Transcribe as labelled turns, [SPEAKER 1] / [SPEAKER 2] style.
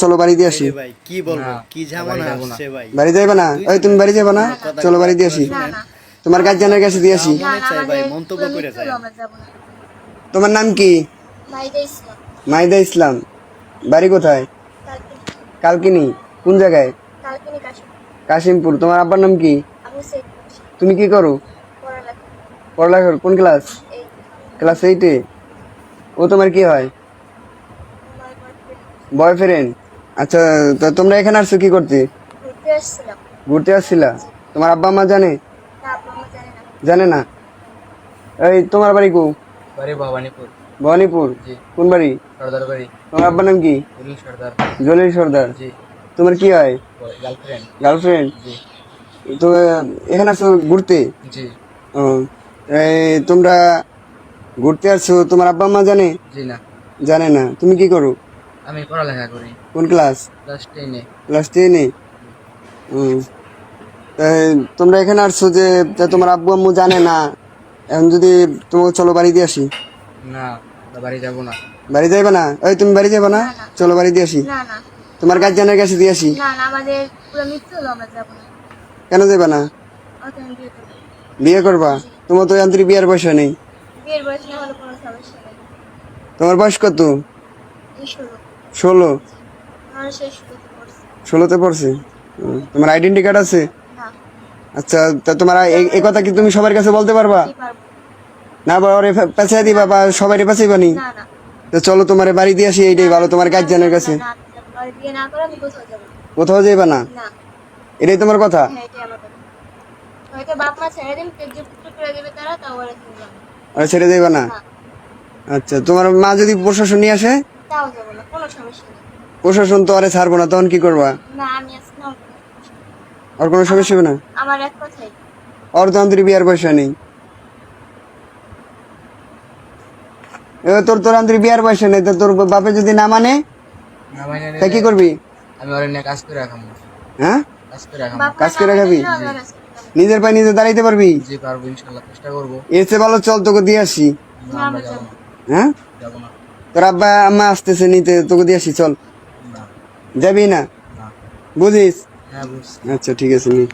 [SPEAKER 1] চলো বাড়ি দিয়ে আসি।
[SPEAKER 2] ভাই কি বলবো, কি ঝামেলা আসছে ভাই।
[SPEAKER 1] বাড়ি যাইবে না? ওই তুমি বাড়ি যাবে না? চলো বাড়ি দিয়ে আসি। তোমার গার্জিয়ানের কাছে দিয়ে আসি।
[SPEAKER 2] মনে চাই ভাই, মন্তব্য করে যায়।
[SPEAKER 1] তোমার নাম কি? মাইদা ইসলাম। বাড়ি কোথায়? কালকিনি। কোন জায়গায়? কাশিমপুর। তোমার আব্বার নাম কি? তুমি কি করো? পড়ালেখা করো। কোন ক্লাস? ক্লাস 8-এ। ও তোমার কি হয়? বয়ফ্রেন্ড। আচ্ছা, তো তোমরা এখানে আসছো কি করতে? ঘুরতে আসছিলা? তোমার আব্বা আম্মা জানে? জানে না। এই তোমার বাড়ি কো?
[SPEAKER 3] বাড়ি ভবানীপুর।
[SPEAKER 1] ভবানীপুর।
[SPEAKER 3] জি।
[SPEAKER 1] কোন বাড়ি?
[SPEAKER 3] সর্দার বাড়ি।
[SPEAKER 1] তোমার আব্বার নাম কি?
[SPEAKER 3] জলিল সর্দার।
[SPEAKER 1] জলিল সর্দার।
[SPEAKER 3] জি।
[SPEAKER 1] তোমার কি হয়?
[SPEAKER 3] গার্লফ্রেন্ড।
[SPEAKER 1] গার্লফ্রেন্ড।
[SPEAKER 3] জি।
[SPEAKER 1] তো এখানে আসছো ঘুরতে?
[SPEAKER 3] জি।
[SPEAKER 1] ও, এই তোমরা ঘুরতে আসছো, তোমার আব্বা আম্মা জানে?
[SPEAKER 3] জি না।
[SPEAKER 1] জানে না। তুমি কি করো?
[SPEAKER 3] আমি পড়ালেখা করি
[SPEAKER 1] কোন ক্লাস?
[SPEAKER 3] ক্লাস 10-এ।
[SPEAKER 1] ক্লাস 10-এ। তোমরা এখানে আসছো যে তা তোমার আব্বু আম্মু জানে না, এখন যদি তোমাকে চলো বাড়ি দিয়ে আসি।
[SPEAKER 3] না, বাড়ি যাব না।
[SPEAKER 1] বাড়ি যাইবে না? ওই তুমি বাড়ি যাবে না? চলো বাড়ি দিয়ে আসি। তোমার গার্জিয়ানের কাছে দিয়ে আসি। কেন যাবে না? বিয়ে করবা? তোমার তো আন্তরিক বিয়ের বয়স নেই। তোমার বয়স কত? 16। 16-তে পড়ছে। তোমার আইডেন্টি কার্ড আছে? আচ্ছা, তা তোমার এই কথা কি তুমি সবার কাছে বলতে পারবা? না বা ওরে পেঁচাই দিবা বা সবাই পেঁচাইবা নি? তো চলো তোমার বাড়ি দিয়ে আসি, এইটাই ভালো তোমার গার্জিয়ানের কাছে। কোথাও যাইবা না? এটাই তোমার কথা? আরে ছেড়ে যাইবা না? আচ্ছা, তোমার মা যদি প্রশাসন নিয়ে আসে? প্রশাসন তো আরে ছাড়বো না, তখন কি করবা? আর কোনো সমস্যা হবে না? ওর তো আন্তরিক বিয়ার পয়সা নেই। এবার তোর আন্তরিক বিয়ার পয়সা নেই, তো তোর বাপে যদি না মানে
[SPEAKER 3] না মানে
[SPEAKER 1] তা কি করবি?
[SPEAKER 3] আমি ওর নিয়ে কাজ করে রাখাম।
[SPEAKER 1] হ্যাঁ,
[SPEAKER 3] কাজ করে রাখাম।
[SPEAKER 1] কাজ করে খাবি? নিজের পায়ে নিজে দাঁড়াইতে পারবি?
[SPEAKER 3] জি পারবো, ইনশাআল্লাহ চেষ্টা করবো।
[SPEAKER 1] এর চেয়ে ভালো চল তোকে দিয়ে আসি।
[SPEAKER 3] না, আমরা যাব না।
[SPEAKER 1] হ্যাঁ,
[SPEAKER 3] যাব না।
[SPEAKER 1] তোর আব্বা আম্মা আসতেছে নিতে, তোকে দিয়ে আসি, চল।
[SPEAKER 3] না।
[SPEAKER 1] যাবি না?
[SPEAKER 3] না।
[SPEAKER 1] বুঝিস?
[SPEAKER 3] হ্যাঁ বুঝছি।
[SPEAKER 1] আচ্ছা ঠিক আছে, নি।